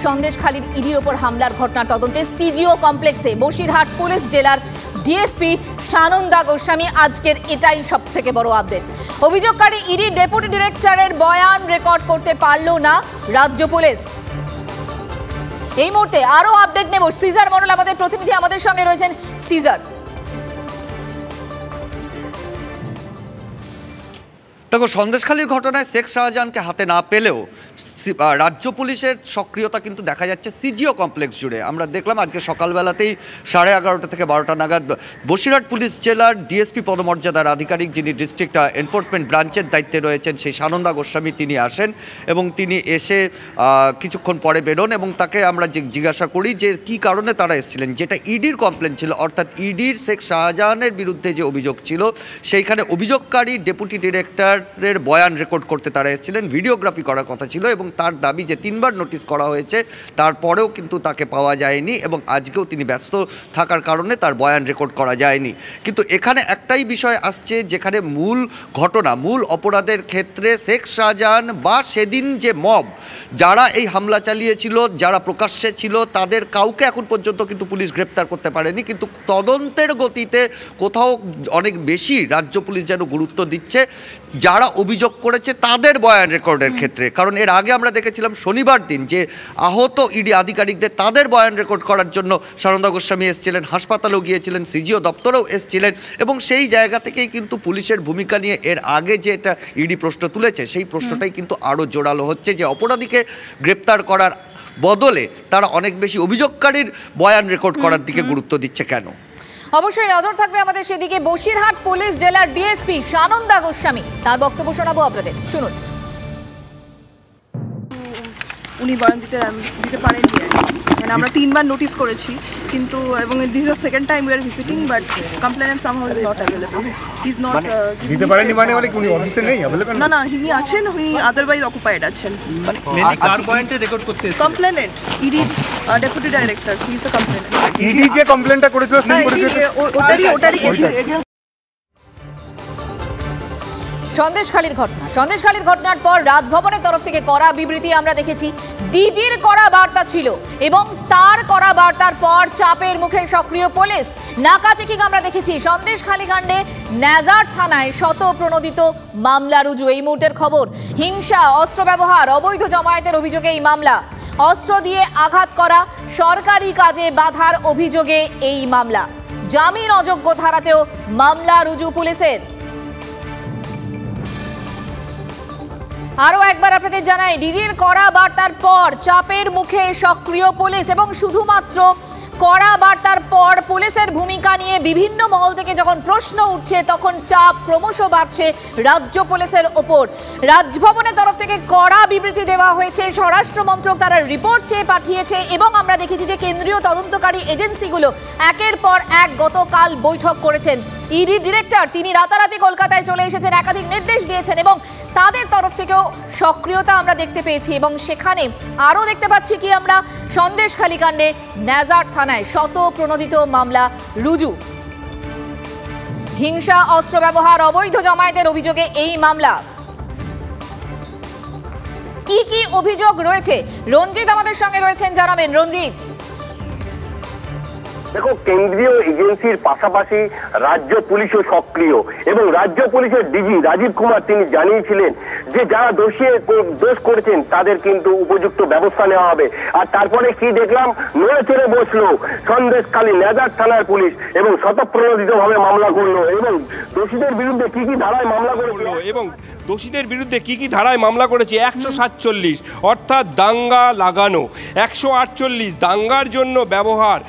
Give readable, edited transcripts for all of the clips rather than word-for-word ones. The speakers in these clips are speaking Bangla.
সন্দেশখালীর ইডির ওপর হামলার ঘটনার তদন্তে সিজিও কমপ্লেক্সে বসিরহাট পুলিশ জেলার ডিএসপি সানন্দা গোস্বামী আজকের এটাই সবথেকে বড় আপডেট। অভিযোগকারী ইডি ডেপুটি ডিরেক্টরের বয়ান রেকর্ড করতে পারল না রাজ্য পুলিশ। এই মুহূর্তে আরো আপডেট নেব। সিজার মন্ডল আমাদের প্রতিনিধি আমাদের সঙ্গে রয়েছেন। সিজার, দেখো, সন্দেশখালীর ঘটনায় শেখ শাহজাহানকে হাতে না পেলেও রাজ্য পুলিশের সক্রিয়তা কিন্তু দেখা যাচ্ছে সিজিও কমপ্লেক্স জুড়ে। আমরা দেখলাম আজকে সকালবেলাতেই 11:30 থেকে 12টা নাগাদ বসিরহাট পুলিশ জেলার ডিএসপি পদমর্যাদার আধিকারিক, যিনি ডিস্ট্রিক্ট এনফোর্সমেন্ট ব্রাঞ্চের দায়িত্বে রয়েছেন, সেই সানন্দা গোস্বামী তিনি আসেন এবং তিনি এসে কিছুক্ষণ পরে বেরোন এবং তাকে আমরা জিজ্ঞাসা করি যে কী কারণে তারা এসেছিলেন। যেটা ইডির কমপ্লেন ছিল, অর্থাৎ ইডির শেখ শাহজাহানের বিরুদ্ধে যে অভিযোগ ছিল, সেইখানে অভিযোগকারী ডেপুটি ডিরেক্টরের বয়ান রেকর্ড করতে তারা এসেছিলেন। ভিডিওগ্রাফি করার কথা ছিল এবং তার দাবি যে 3বার নোটিশ করা হয়েছে, তারপরেও কিন্তু তাকে পাওয়া যায়নি এবং আজকেও তিনি ব্যস্ত থাকার কারণে তার বয়ান রেকর্ড করা যায়নি। কিন্তু এখানে একটাই বিষয় আসছে, যেখানে মূল ঘটনা, মূল অপরাধের ক্ষেত্রে শেখ শাহজাহান বা সেদিন যে মব যারা এই হামলা চালিয়েছিল, যারা প্রকাশ্যে ছিল, তাদের কাউকে এখন পর্যন্ত কিন্তু পুলিশ গ্রেপ্তার করতে পারেনি। কিন্তু তদন্তের গতিতে কোথাও অনেক বেশি রাজ্য পুলিশ যেন গুরুত্ব দিচ্ছে যারা অভিযোগ করেছে তাদের বয়ান রেকর্ডের ক্ষেত্রে। কারণ এর আগে আমরা দেখেছিলাম শনিবার দিন যে আহত ইডি আধিকারিকদের তাদের বয়ান রেকর্ড করার জন্য সানন্দা গোস্বামী এসেছিলেন, হাসপাতালেও গিয়েছিলেন, সিজিও দপ্তরেও এসেছিলেন এবং সেই জায়গা থেকেই কিন্তু পুলিশের ভূমিকা নিয়ে এর আগে যে এটা ইডি প্রশ্ন তুলেছে, সেই প্রশ্নটাই কিন্তু আরও জোরালো হচ্ছে যে অপরাধীকে গ্রেপ্তার করার বদলে তারা অনেক বেশি অভিযোগকারীর বয়ান রেকর্ড করার দিকে গুরুত্ব দিচ্ছে কেন। অবশ্যই নজর থাকবে আমাদের সেদিকে। বসিরহাট পুলিশ জেলার ডিএসপি সানন্দা গোস্বামী, তার বক্তব্য শোনাবো আপনাদের, শুনুন। উনি বয়ান দিতে পারেননি আর কি, মানে আমরা 3বার নোটিস করেছি কিন্তু, এবং this is the second time we are visiting, but complainant somehow is not available. He is not দিতে পারেননি মানে উনি অফিসে নেই অ্যাভেলেবল? না, তিনি আছেন, উনি আদারওয়াইজ অকুপাইড আছেন। মেনলি কার পয়েন্টে রেকর্ড করতে এসেছেন? Complainant ED deputy director, he is a complainant. ED যে কমপ্লেনটা করেছিল ওটারই কেস। সন্দেশখালীর ঘটনার পর রাজভবনের তরফ থেকে কড়া বিবৃতি আমরা দেখেছি। ডিজির কড়া বার্তা ছিল এবং তার কড়া বার্তার পর চাপের মুখে সক্রিয় পুলিশ। নাকা চেকিং আমরা দেখেছি। সন্দেশখালী কাণ্ডে নেজার থানায় শতপ্রণোদিত মামলা রুজু। এই মুহূর্তের খবর, হিংসা, অস্ত্র ব্যবহার, অবৈধ জমায়েতের অভিযোগে এই মামলা। অস্ত্র দিয়ে আঘাত করা, সরকারি কাজে বাধার অভিযোগে এই মামলা। জামিন অযোগ্য ধারাতেও মামলা রুজু পুলিশের। আরও একবার আপনাদের জানাই, ডিজির কড়া বার্তার পর চাপের মুখে সক্রিয় পুলিশ এবং শুধুমাত্র কড়া বার্তার পর পুলিশের ভূমিকা নিয়ে বিভিন্ন মহল থেকে যখন প্রশ্ন উঠছে, তখন চাপ ক্রমশ বাড়ছে রাজ্য পুলিশের ওপর। রাজভবনের তরফ থেকে কড়া বিবৃতি দেওয়া হয়েছে। স্বরাষ্ট্র মন্ত্রক তারা রিপোর্ট চেয়ে পাঠিয়েছে এবং আমরা দেখেছি যে কেন্দ্রীয় তদন্তকারী এজেন্সিগুলো একের পর এক গতকাল বৈঠক করেছেন। ইডি ডিরেক্টর তিনি রাতারাতি কলকাতায় চলে এসেছেন, একাধিক নির্দেশ দিয়েছেন এবং তাদের তরফ থেকেও সক্রিয়তা আমরা দেখতে পেয়েছি। এবং সেখানে আরও দেখতে পাচ্ছি কি আমরা, সন্দেশখালী কাণ্ডে নেজার থানায় শতপ্রণোদিত মামলা রুজু। হিংসা, অস্ত্র ব্যবহার, অবৈধ জমায়েতের অভিযোগে এই মামলা। কি কি অভিযোগ রয়েছে রঞ্জিত আমাদের সঙ্গে রয়েছেন, জানাবেন রঞ্জিত। দেখো, কেন্দ্রীয় এজেন্সির পাশাপাশি রাজ্য পুলিশও সক্রিয় এবং রাজ্য পুলিশের ডিজি রাজীব কুমার তিনি জানিয়েছিলেন যে যারা দোষ করেছেন তাদের কিন্তু উপযুক্ত ব্যবস্থা নেওয়া হবে। আর তারপরে কি দেখলাম, নড়ে চড়ে বসলো সন্দেশখালী নেজার থানার পুলিশ এবং স্বতঃপ্রণোদিতভাবে মামলা করলো এবং দোষীদের বিরুদ্ধে কি কি ধারায় মামলা করলো এবং দোষীদের বিরুদ্ধে কি কি ধারায় মামলা করেছে 147, অর্থাৎ দাঙ্গা লাগানো, 148 দাঙ্গার জন্য ব্যবহার,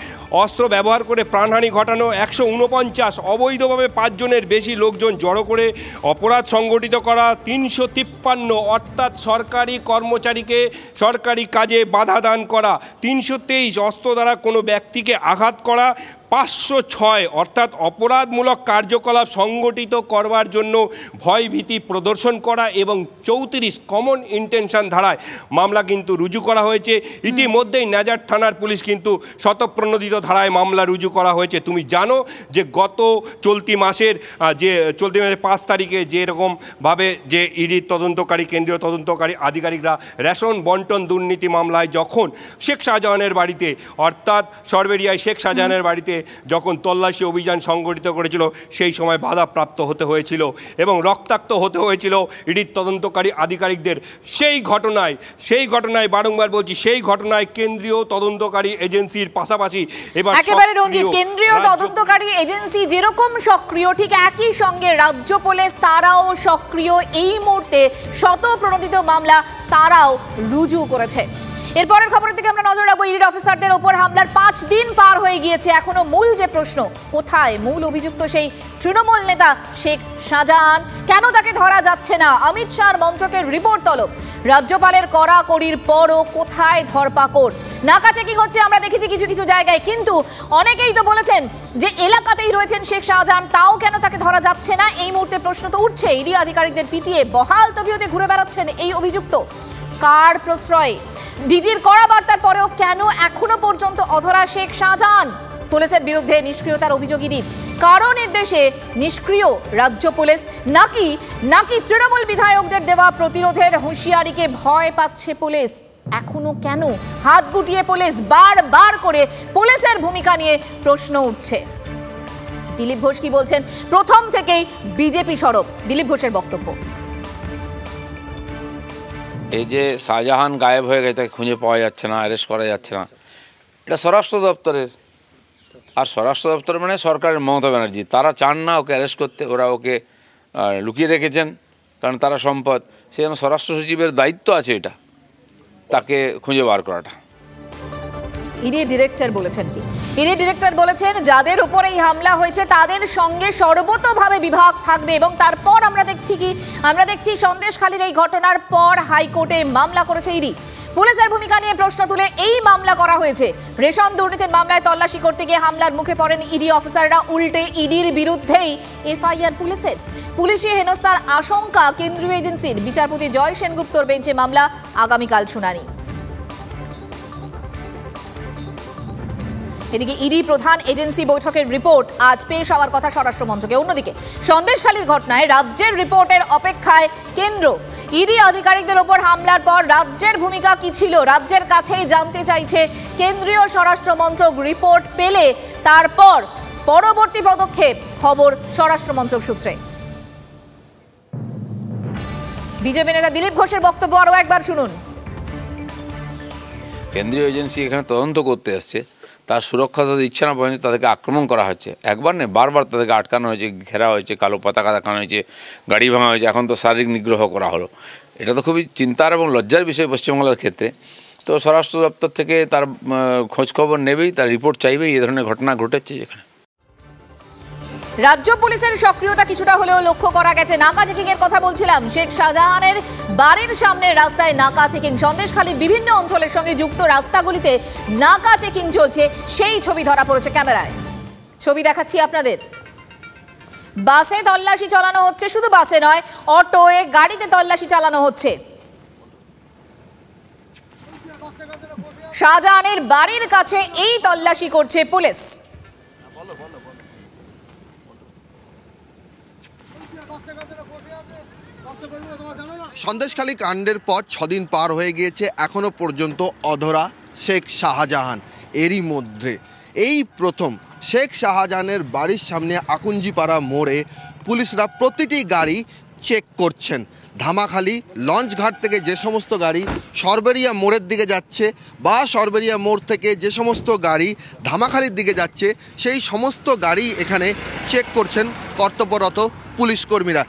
অস্ত্র ব্যবহার করে প্রাণহানি ঘটানো, 149 অবৈধভাবে 5 জনের বেশি লোকজন জড়ো করে অপরাধ সংগঠিত করা, 353 অর্থাৎ সরকারি কর্মচারীকে সরকারি কাজে বাধা দান করা, 323 অস্ত্র দ্বারা কোনো ব্যক্তিকে আঘাত করা, 506 অর্থাৎ অপরাধমূলক কার্যকলাপ সংগঠিত করবার জন্য ভয়ভীতি প্রদর্শন করা এবং 34 কমন ইন্টেনশন ধারায় মামলা কিন্তু রুজু করা হয়েছে। ইতিমধ্যেই নাজার থানার পুলিশ কিন্তু শতপ্রণোদিত ধারায় মামলা রুজু করা হয়েছে। তুমি জানো যে গত চলতি মাসের 5 তারিখে যেরকমভাবে যে ইডির তদন্তকারী কেন্দ্রীয় তদন্তকারী আধিকারিকরা রেশন বন্টন দুর্নীতি মামলায় যখন শেখ শাহজাহানের বাড়িতে অর্থাৎ সরবেরিয়ায় শেখ শাহজাহানের বাড়িতে যখন তল্লাশি অভিযান সংগঠিত করেছিল সেই সময় বাধাপ্রাপ্ত হতে হয়েছিল এবং রক্তাক্ত হতে হয়েছিল ইডির তদন্তকারী আধিকারিকদের। সেই ঘটনায় বারংবার বলছি, সেই ঘটনায় কেন্দ্রীয় তদন্তকারী এজেন্সির পাশাপাশি এবার একেবারে রঞ্জিত, কেন্দ্রীয় তদন্তকারী এজেন্সি যেরকম সক্রিয় ঠিক একই সঙ্গে রাজ্য পুলিশ তারাও সক্রিয়। এই মুহূর্তে শতপ্রণোদিত মামলা তারাও রুজু করেছে। এরপরের খবরের দিকে আমরা নজর রাখবো। ইডির অফিসারদের ওপর হামলার 5 দিন পার হয়ে গিয়েছে, এখনো মূল যে প্রশ্ন কোথায় মূল অভিযুক্ত সেই তৃণমূল নেতা শেখ শাহজাহান, কেন তাকে ধরা যাচ্ছে না? অমিত শাহর মন্ত্রকের রিপোর্ট তলব, রাজ্যপালের কড়াকড়ির পরও কোথায় ধরপাকড়? নাকা চেকিং হচ্ছে আমরা দেখেছি কিছু কিছু জায়গায়, কিন্তু অনেকেই তো বলেছেন যে এলাকাতেই রয়েছেন শেখ শাহজাহান, তাও কেন তাকে ধরা যাচ্ছে না? এই মুহূর্তে প্রশ্ন তো উঠছে। ইডি আধিকারিকদের পিটিয়ে বহাল তবিয়তে ঘুরে বেড়াচ্ছেন এই অভিযুক্ত, কার প্রশ্রয়ে? ডিজির কড়া বার্তার পরেও কেন এখনো পর্যন্ত অধরা শেখ শাহজাহান? পুলিশের বিরুদ্ধে নিষ্ক্রিয়তার অভিযোগ ইডির, কারো নির্দেশে নিষ্ক্রিয় রাজ্য পুলিশ, নাকি তৃণমূল বিধায়কদের দেওয়া প্রতিরোধের হুঁশিয়ারিকে ভয় পাচ্ছে পুলিশ? এখনো কেন হাত গুটিয়ে পুলিশ? বারবার করে পুলিশের ভূমিকা নিয়ে প্রশ্ন উঠছে। দিলীপ ঘোষ কি বলছেন? প্রথম থেকেই বিজেপি সরব, দিলীপ ঘোষের বক্তব্য। এই যে শাহজাহান গায়েব হয়ে গেছে, তাকে খুঁজে পাওয়া যাচ্ছে না, অ্যারেস্ট করা যাচ্ছে না, এটা স্বরাষ্ট্র দপ্তরের। আর স্বরাষ্ট্র দপ্তর মানে সরকারের মমতা ব্যানার্জি, তারা চান না ওকে অ্যারেস্ট করতে, ওরা ওকে লুকিয়ে রেখেছেন কারণ তারা সম্পদ। সেই জন্য স্বরাষ্ট্র সচিবের দায়িত্ব আছে এটা, তাকে খুঁজে বার করাটা। ইডি ডিরেক্টর বলেছেন কি? ইডি ডিরেক্টর বলেছেন যাদের উপর এই হামলা হয়েছে তাদের সঙ্গে সর্বতোভাবে বিভাগ থাকবে। এবং তারপর আমরা দেখছি সন্দেশখালীর এই ঘটনার পর হাইকোর্টে মামলা করেছে ইডি। পুলিশের ভূমিকা নিয়ে প্রশ্ন তুলে এই মামলা করা হয়েছে। রেশন দুর্নীতির মামলায় তল্লাশি করতে গিয়ে হামলার মুখে পড়েন ইডি অফিসাররা, উল্টে ইডির বিরুদ্ধেই এফআইআর পুলিশের। পুলিশি হেনস্থার আশঙ্কা কেন্দ্রীয় এজেন্সির। বিচারপতি জয় সেনগুপ্তর বেঞ্চে মামলা, আগামীকাল শুনানি। এদিকে ইডি প্রধান এজেন্সি বৈঠকের রিপোর্ট আজ পেশ হওয়ার কথা স্বরাষ্ট্র মন্ত্রকে। অন্যদিকে সন্দেশখালীর ঘটনায় রাজ্যের রিপোর্টের অপেক্ষায় কেন্দ্র। ইডি আধিকারিকদের ওপর হামলার পর রাজ্যের ভূমিকা কি ছিল রাজ্যের কাছেই জানতে চাইছে কেন্দ্রীয় স্বরাষ্ট্র মন্ত্রক। রিপোর্ট পেলে তারপর পরবর্তী পদক্ষেপ, খবর স্বরাষ্ট্র মন্ত্রক সূত্রে। বিজেপি নেতা দিলীপ ঘোষের বক্তব্য আরও একবার শুনুন। কেন্দ্রীয় এজেন্সি এখানে তদন্ত করতে এসছে, তার সুরক্ষা তো দিচ্ছে না, পর্যন্ত তাদেরকে আক্রমণ করা হচ্ছে। একবার নেই, বারবার তাদেরকে আটকানো হয়েছে, ঘেরা হয়েছে, কালো পতাকা দেখানো হয়েছে, গাড়ি ভাঙা হয়েছে, এখন তো শারীরিক নিগ্রহ করা হলো। এটা তো খুবই চিন্তার এবং লজ্জার বিষয় পশ্চিমবাংলার ক্ষেত্রে। তো স্বরাষ্ট্র দপ্তর থেকে তার খোঁজখবর নেবেই, তার রিপোর্ট চাইবেই এই ধরনের ঘটনা ঘটেছে যেখানে। রাজ্য পুলিশের সক্রিয়তা কিছুটা হলেও লক্ষ্য করা গেছে। নাকা চেকিং এর কথা বলছিলাম, শেখ শাহজাহানের বাড়ির সামনের রাস্তায় নাকা চেকিং। সন্দেশখালীর বিভিন্ন অঞ্চলের সঙ্গে যুক্ত রাস্তাগুলিতে নাকা চেকিং চলছে, সেই ছবি ধরা পড়েছে ক্যামেরায়। ছবি দেখাচ্ছি আপনাদের। বাসে তল্লাশি চালানো হচ্ছে, শুধু বাসে নয়, অটোয়, গাড়িতে তল্লাশি চালানো হচ্ছে। শাহজাহানের বাড়ির কাছে এই তল্লাশি করছে পুলিশ। সন্দেশখালী কাণ্ডের পর 6 দিন পার হয়ে গিয়েছে, এখনো পর্যন্ত অধরা শেখ শাহজাহান। এরই মধ্যে এই প্রথম শেখ শাহজাহানের বাড়ির সামনে আকুঞ্জিপাড়া মোড়ে পুলিশরা প্রতিটি গাড়ি চেক করছেন। ধামাখালি লঞ্চঘাট থেকে যে সমস্ত গাড়ি সরবেরিয়া মোড়ের দিকে যাচ্ছে বা সরবেরিয়া মোড় থেকে যে সমস্ত গাড়ি ধামাখালির দিকে যাচ্ছে, সেই সমস্ত গাড়ি এখানে চেক করছেন কর্তব্যরত পুলিশ কর্মীরা।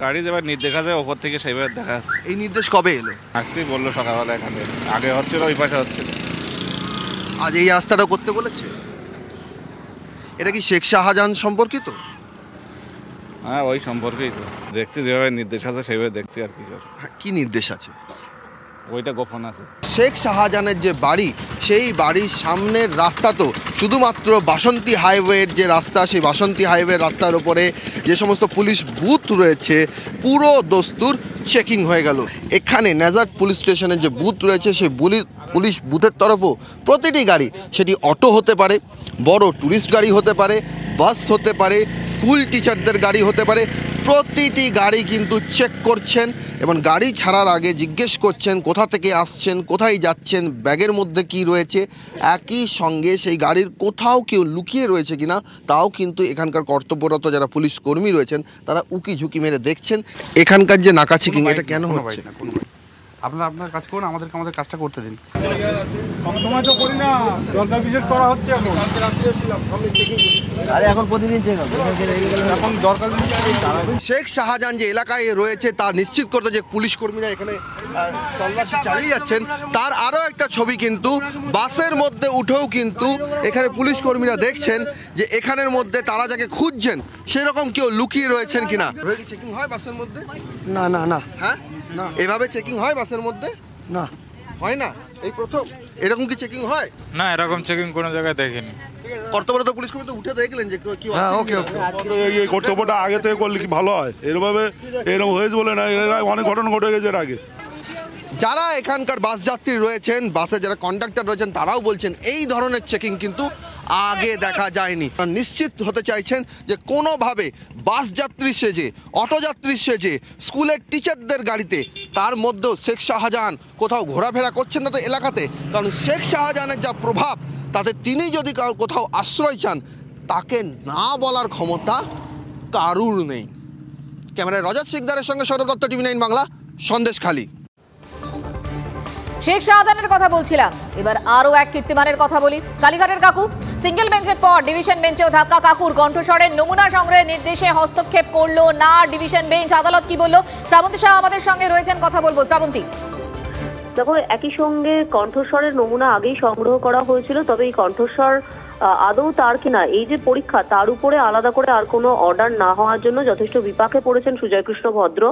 গাড়ি যাবার নির্দেশ আছে ওপর থেকে, সেইভাবে দেখা যাচ্ছে। এই নির্দেশ কবে এলো? আজকেই বললো সকালবেলা, এখানে আগে হচ্ছিল, ওই পাশে হচ্ছে, আজ এই রাস্তাটা করতে বলেছে। এটা কি শেখ শাহজাহান সম্পর্কিত? হ্যাঁ, ওই সম্পর্কেই তো দেখছি, যেভাবে নির্দেশ আছে সেইভাবে দেখছি আর কি। কি নির্দেশ আছে? ওইটা গোপন আছে। শেখ শাহজাহানের যে বাড়ি সেই বাড়ির সামনের রাস্তা তো শুধুমাত্র বাসন্তী হাইওয়ের যে রাস্তা, সেই বাসন্তী হাইওয়ের রাস্তার উপরে যে সমস্ত পুলিশ বুথ রয়েছে পুরো দস্তুর চেকিং হয়ে গেল। এখানে নেজাত পুলিশ স্টেশনের যে বুথ রয়েছে সেই পুলিশ বুথের তরফও প্রতিটি গাড়ি, সেটি অটো হতে পারে, বড় ট্যুরিস্ট গাড়ি হতে পারে, বাস হতে পারে, স্কুল টিচারদের গাড়ি হতে পারে, প্রতিটি গাড়ি কিন্তু চেক করছেন এবং গাড়ি ছাড়ার আগে জিজ্ঞেস করছেন কোথা থেকে আসছেন, কোথায় যাচ্ছেন, ব্যাগের মধ্যে কি রয়েছে। একই সঙ্গে সেই গাড়ির কোথাও কেউ লুকিয়ে রয়েছে কিনা তাও কিন্তু এখানকার কর্তব্যরত যারা পুলিশ কর্মী রয়েছেন তারা উকি ঝুঁকি মেরে দেখছেন। এখানকার যে নাকা চেকিং, এটা কেন হচ্ছে? আপনারা আপনার কাজ করুন, আমাদেরকে আমাদের কাজটা করতে দিন। সবসময় তো করি না, দরকার বিশেষ করা হচ্ছে এখন। আরে এখন প্রতিদিন চেক হবে, এখন দরকার। শেখ শাহজাহান যে এলাকায় রয়েছে তা নিশ্চিত করতে যে পুলিশ কর্মীরা এখানে তল্লাশি চালিয়ে যাচ্ছেন তার আরও একটা ছবি কিন্তু বাসের মধ্যে উঠেও কিন্তু এখানে পুলিশ কর্মীরা দেখছেন যে এখানের মধ্যে তারা যাকে খুঁজছেন সেরকম কেউ লুকিয়ে রয়েছেন কিনা। চেকিং হয় বাসের মধ্যে? না না না। হ্যাঁ, এভাবে চেকিং হয় বাসের মধ্যে? না, হয় না, এই প্রথম। এরকম কি চেকিং হয়? না, এরকম চেকিং কোনো জায়গায় দেখিনি। কর্তব্যরত পুলিশ কর্মী তো উঠে দেখলেন যে কি। হ্যাঁ, ওকে ওকে। এই কর্তব্যটা আগে থেকে করলে কি ভালো হয়? এরভাবে এরকম হয়েছে বলে না, এর অনেক ঘটনা ঘটে গেছে এর আগে। যারা এখানকার বাস যাত্রী রয়েছেন, বাসে যারা কন্ডাক্টর রয়েছেন তারাও বলছেন এই ধরনের চেকিং কিন্তু আগে দেখা যায়নি। নিশ্চিত হতে চাইছেন যে কোনোভাবে বাস যাত্রী সেজে, অটো যাত্রী সেজে, স্কুলের টিচারদের গাড়িতে, তার মধ্যেও শেখ শাহজাহান কোথাও ঘোরাফেরা করছেন না তো এলাকাতে। কারণ শেখ শাহজাহানের যা প্রভাব তাতে তিনি যদি কোথাও আশ্রয় চান তাকে না বলার ক্ষমতা কারুর নেই। ক্যামেরায় রজত শিকদারের সঙ্গে সৌরভ দত্ত, TV9 বাংলা, সন্দেশখালী। শেখ শাহজাহানের কথা বলছিলাম, এবার আরও এক কীর্তিমানের কথা বলি। কালীঘাটের কাকু সিঙ্গেল বেঞ্চের পর ডিভিশন বেঞ্চেও ধাক্কা। কাকুর কণ্ঠস্বরের নমুনা সংগ্রহের নির্দেশে হস্তক্ষেপ করলো না ডিভিশন বেঞ্চ। আদালত কি বললো? শ্রাবন্তী শাহ আমাদের সঙ্গে রয়েছেন, কথা বলবো। শ্রাবন্তী, দেখো, একই সঙ্গে কণ্ঠস্বরের নমুনা আগেই সংগ্রহ করা হয়েছিল, তবে এই কণ্ঠস্বর আদৌ তার কিনা এই যে পরীক্ষা তার উপরে আলাদা করে আর কোনো অর্ডার না হওয়ার জন্য যথেষ্ট বিপাকে পড়েছেন সুজয় কৃষ্ণ ভদ্র।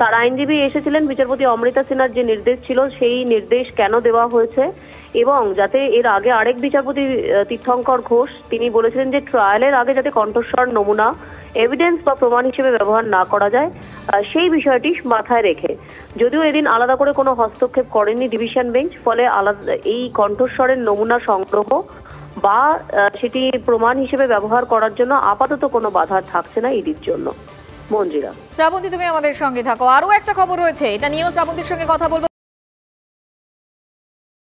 তার আইনজীবী এসেছিলেন, বিচারপতি অমৃতা সিনহার যে নির্দেশ ছিল সেই নির্দেশ কেন দেওয়া হয়েছে এবং যাতে এর আগে আরেক বিচারপতি তীর্থঙ্কর ঘোষ তিনি বলেছিলেন যে ট্রায়ালের আগে যাতে কণ্ঠস্বর নমুনা এভিডেন্স বা প্রমাণ হিসেবে ব্যবহার না করা যায় সেই বিষয়টি মাথায় রেখে যদিও এদিন আলাদা করে কোনো হস্তক্ষেপ করেনি ডিভিশন বেঞ্চ, ফলে আলাদা এই কণ্ঠস্বরের নমুনা সংগ্রহ বা সেটি প্রমাণ হিসেবে ব্যবহার করার জন্য আপাতত কোনো বাধা থাকছে না ইডির জন্য। মঞ্জিরা, শ্রাবন্তী তুমি আমাদের সঙ্গে থাকো। আরও একটা খবর রয়েছে, এটা নিয়েও শ্রাবন্তীর সঙ্গে কথা বলবো।